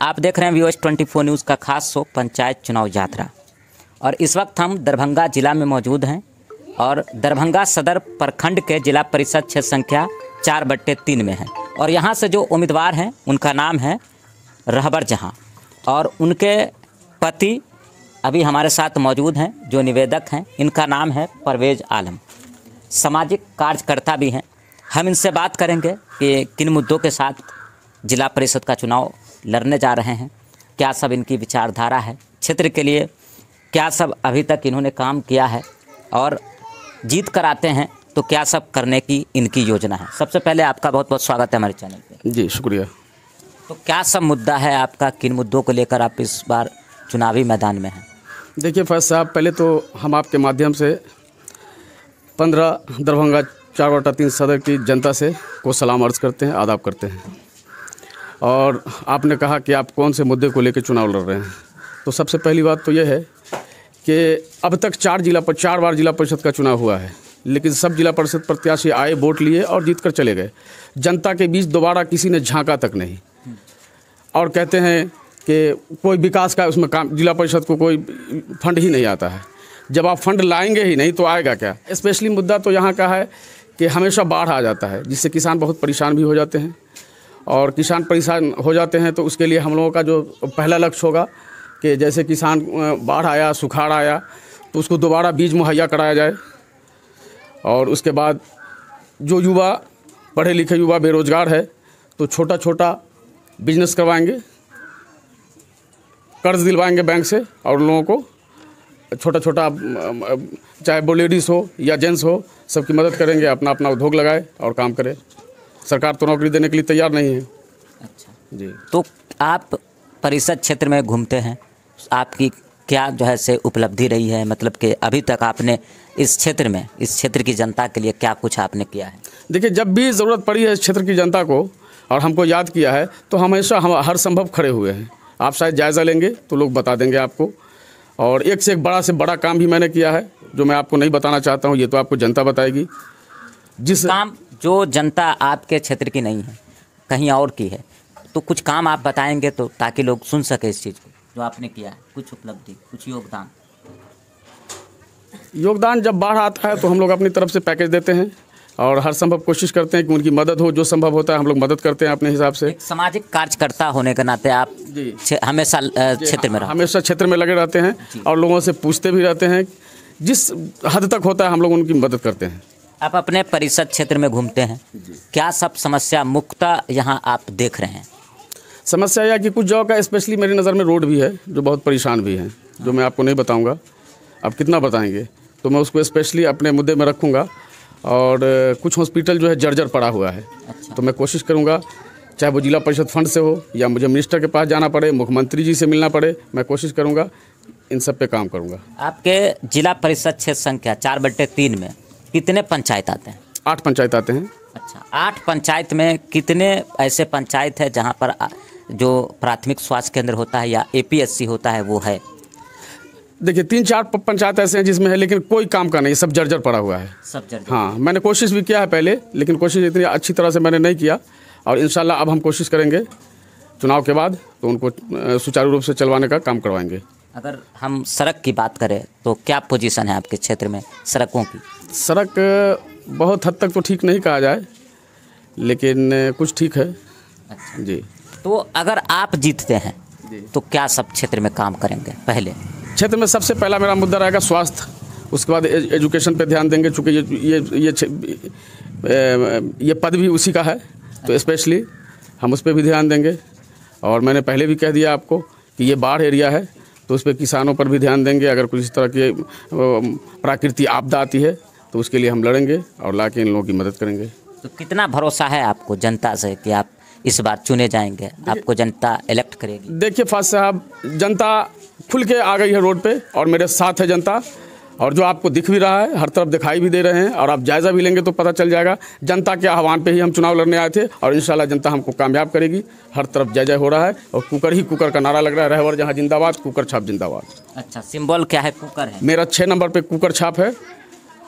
आप देख रहे हैं VOS24 न्यूज़ का खास शो पंचायत चुनाव यात्रा। और इस वक्त हम दरभंगा जिला में मौजूद हैं और दरभंगा सदर प्रखंड के जिला परिषद क्षेत्र संख्या 4/3 में है। और यहाँ से जो उम्मीदवार हैं उनका नाम है रहबर जहाँ और उनके पति अभी हमारे साथ मौजूद हैं जो निवेदक हैं। इनका नाम है परवेज़ आलम, सामाजिक कार्यकर्ता भी हैं। हम इनसे बात करेंगे कि किन मुद्दों के साथ जिला परिषद का चुनाव लड़ने जा रहे हैं, क्या सब इनकी विचारधारा है, क्षेत्र के लिए क्या सब अभी तक इन्होंने काम किया है और जीत कर आते हैं तो क्या सब करने की इनकी योजना है। सबसे पहले आपका बहुत बहुत स्वागत है हमारे चैनल पे। जी शुक्रिया। तो क्या सब मुद्दा है आपका, किन मुद्दों को लेकर आप इस बार चुनावी मैदान में हैं? देखिए फैज साहब, पहले तो हम आपके माध्यम से 15 दरभंगा 4/3 सदर की जनता से को सलाम अर्ज़ करते हैं, आदाब करते हैं। और आपने कहा कि आप कौन से मुद्दे को लेकर चुनाव लड़ रहे हैं, तो सबसे पहली बात तो यह है कि अब तक 4 बार जिला परिषद का चुनाव हुआ है, लेकिन सब जिला परिषद प्रत्याशी आए, वोट लिए और जीत कर चले गए। जनता के बीच दोबारा किसी ने झांका तक नहीं। और कहते हैं कि कोई विकास का उसमें काम, जिला परिषद को कोई फंड ही नहीं आता है। जब आप फंड लाएंगे ही नहीं तो आएगा क्या। स्पेशली मुद्दा तो यहाँ का है कि हमेशा बाढ़ आ जाता है, जिससे किसान बहुत परेशान भी हो जाते हैं। और किसान परेशान हो जाते हैं तो उसके लिए हम लोगों का जो पहला लक्ष्य होगा कि जैसे किसान बाढ़ आया, सुखाड़ आया, तो उसको दोबारा बीज मुहैया कराया जाए। और उसके बाद जो युवा, पढ़े लिखे युवा बेरोजगार है, तो छोटा छोटा बिजनेस करवाएंगे, कर्ज दिलवाएंगे बैंक से और लोगों को छोटा छोटा, चाहे वो लेडीज़ हो या जेंट्स हो, सबकी मदद करेंगे, अपना अपना उद्योग लगाए और काम करे। सरकार तो नौकरी देने के लिए तैयार नहीं है। अच्छा जी। तो आप परिषद क्षेत्र में घूमते हैं, आपकी क्या जो है से उपलब्धि रही है, मतलब कि अभी तक आपने इस क्षेत्र में, इस क्षेत्र की जनता के लिए क्या कुछ आपने किया है? देखिए, जब भी ज़रूरत पड़ी है इस क्षेत्र की जनता को और हमको याद किया है तो हमेशा हम हर संभव खड़े हुए हैं। आप शायद जायज़ा लेंगे तो लोग बता देंगे आपको। और एक से एक बड़ा से बड़ा काम भी मैंने किया है, जो मैं आपको नहीं बताना चाहता हूँ, ये तो आपको जनता बताएगी। जिस काम जो जनता आपके क्षेत्र की नहीं है, कहीं और की है, तो कुछ काम आप बताएंगे तो ताकि लोग सुन सके इस चीज़ को जो आपने किया है, कुछ उपलब्धि, कुछ योगदान। जब बाढ़ आता है तो हम लोग अपनी तरफ से पैकेज देते हैं और हर संभव कोशिश करते हैं कि उनकी मदद हो। जो संभव होता है हम लोग मदद करते हैं अपने हिसाब से। सामाजिक कार्यकर्ता होने के नाते आप हमेशा क्षेत्र में हमेशा क्षेत्र में लगे रहते हैं और लोगों से पूछते भी रहते हैं। जिस हद तक होता है हम लोग उनकी मदद करते हैं। आप अपने परिषद क्षेत्र में घूमते हैं, क्या सब समस्या मुक्ता यहाँ आप देख रहे हैं? समस्या यह कि कुछ जगह का स्पेशली मेरी नज़र में रोड भी है जो बहुत परेशान भी हैं, जो मैं आपको नहीं बताऊंगा। अब कितना बताएंगे, तो मैं उसको स्पेशली अपने मुद्दे में रखूंगा। और कुछ हॉस्पिटल जो है जर्जर पड़ा हुआ है। अच्छा। तो मैं कोशिश करूंगा, चाहे वो जिला परिषद फंड से हो या मुझे मिनिस्टर के पास जाना पड़े, मुख्यमंत्री जी से मिलना पड़े, मैं कोशिश करूँगा, इन सब पे काम करूँगा। आपके जिला परिषद क्षेत्र संख्या 4/3 में कितने पंचायत आते हैं? 8 पंचायत आते हैं। अच्छा, 8 पंचायत में कितने ऐसे पंचायत है जहाँ पर जो प्राथमिक स्वास्थ्य केंद्र होता है या APSC होता है वो है? देखिए 3-4 पंचायत ऐसे हैं जिसमें है, लेकिन कोई काम का नहीं, सब जर्जर पड़ा हुआ है। सब जर्जर। हाँ, मैंने कोशिश भी किया है पहले, लेकिन कोशिश इतनी अच्छी तरह से मैंने नहीं किया। और इंशाल्लाह अब हम कोशिश करेंगे चुनाव के बाद तो उनको सुचारू रूप से चलवाने का काम करवाएंगे। अगर हम सड़क की बात करें तो क्या पोजीशन है आपके क्षेत्र में सड़कों की? सड़क बहुत हद तक तो ठीक नहीं कहा जाए, लेकिन कुछ ठीक है। अच्छा जी। तो अगर आप जीतते हैं तो क्या सब क्षेत्र में काम करेंगे? पहले क्षेत्र में सबसे पहला मेरा मुद्दा रहेगा स्वास्थ्य, उसके बाद एजुकेशन पे ध्यान देंगे, चूँकि ये पद भी उसी का है, तो स्पेशली हम उस पर भी ध्यान देंगे। और मैंने पहले भी कह दिया आपको कि ये बाढ़ एरिया है, तो उस पर किसानों पर भी ध्यान देंगे। अगर कुछ इस तरह की प्राकृतिक आपदा आती है तो उसके लिए हम लड़ेंगे और लाके इन लोगों की मदद करेंगे। तो कितना भरोसा है आपको जनता से कि आप इस बार चुने जाएंगे, आपको जनता इलेक्ट करेगी? देखिए फाज साहब, जनता खुल के आ गई है रोड पे और मेरे साथ है जनता। और जो आपको दिख भी रहा है, हर तरफ दिखाई भी दे रहे हैं, और आप जायज़ा भी लेंगे तो पता चल जाएगा। जनता के आह्वान पे ही हम चुनाव लड़ने आए थे और इंशाल्लाह जनता हमको कामयाब करेगी। हर तरफ जय जय हो रहा है और कुकर ही कुकर का नारा लग रहा है, रहबर जहाँ जिंदाबाद, कुकर छाप जिंदाबाद। अच्छा, सिंबल क्या है? कुकर है। मेरा 6 नंबर पे कुकर छाप है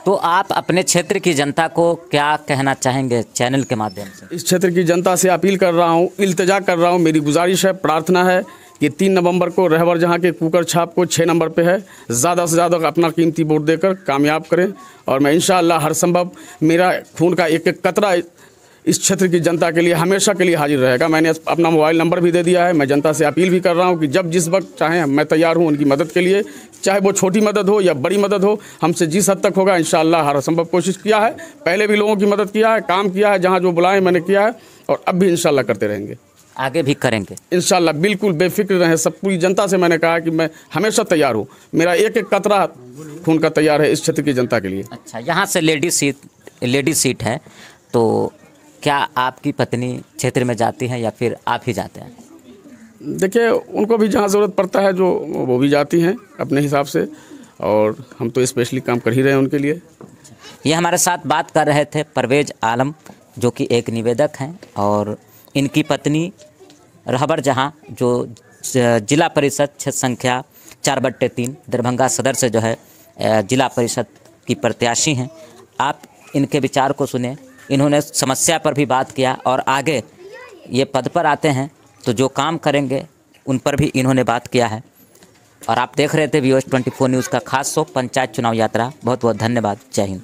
तो आप अपने क्षेत्र की जनता को क्या कहना चाहेंगे चैनल के माध्यम से? इस क्षेत्र की जनता से अपील कर रहा हूँ, इल्तिजा कर रहा हूँ, मेरी गुजारिश है, प्रार्थना है कि 3 नवंबर को रहबर जहाँ के कुकर छाप को 6 नंबर पे है, ज़्यादा से ज़्यादा अपना कीमती वोट देकर कामयाब करें। और मैं इंशाअल्लाह हर संभव मेरा खून का एक एक कतरा इस क्षेत्र की जनता के लिए हमेशा के लिए हाजिर रहेगा। मैंने अपना मोबाइल नंबर भी दे दिया है। मैं जनता से अपील भी कर रहा हूं कि जब जिस वक्त चाहें मैं तैयार हूं उनकी मदद के लिए, चाहे वो छोटी मदद हो या बड़ी मदद हो, हमसे जिस हद तक होगा इंशाअल्लाह हर संभव कोशिश किया है। पहले भी लोगों की मदद किया है, काम किया है, जहाँ जो बुलाएं मैंने किया है और अब भी इंशाअल्लाह करते रहेंगे, आगे भी करेंगे इंशाअल्लाह। बिल्कुल बेफिक्र रहें, सब पूरी जनता से मैंने कहा कि मैं हमेशा तैयार हूँ, मेरा एक एक कतरा खून का तैयार है इस क्षेत्र की जनता के लिए। अच्छा, यहाँ से लेडी सीट है, तो क्या आपकी पत्नी क्षेत्र में जाती हैं या फिर आप ही जाते हैं? देखिए, उनको भी जहाँ ज़रूरत पड़ता है जो वो भी जाती हैं अपने हिसाब से, और हम तो स्पेशली काम कर ही रहे हैं उनके लिए। ये हमारे साथ बात कर रहे थे परवेज आलम, जो कि एक निवेदक हैं, और इनकी पत्नी रहबर जहाँ, जो जिला परिषद क्षेत्र संख्या 4/3 दरभंगा सदर से जो है जिला परिषद की प्रत्याशी हैं। आप इनके विचार को सुने, इन्होंने समस्या पर भी बात किया और आगे ये पद पर आते हैं तो जो काम करेंगे उन पर भी इन्होंने बात किया है। और आप देख रहे थे VOS 24 न्यूज़ का खास शो पंचायत चुनाव यात्रा। बहुत बहुत धन्यवाद। जय हिंद।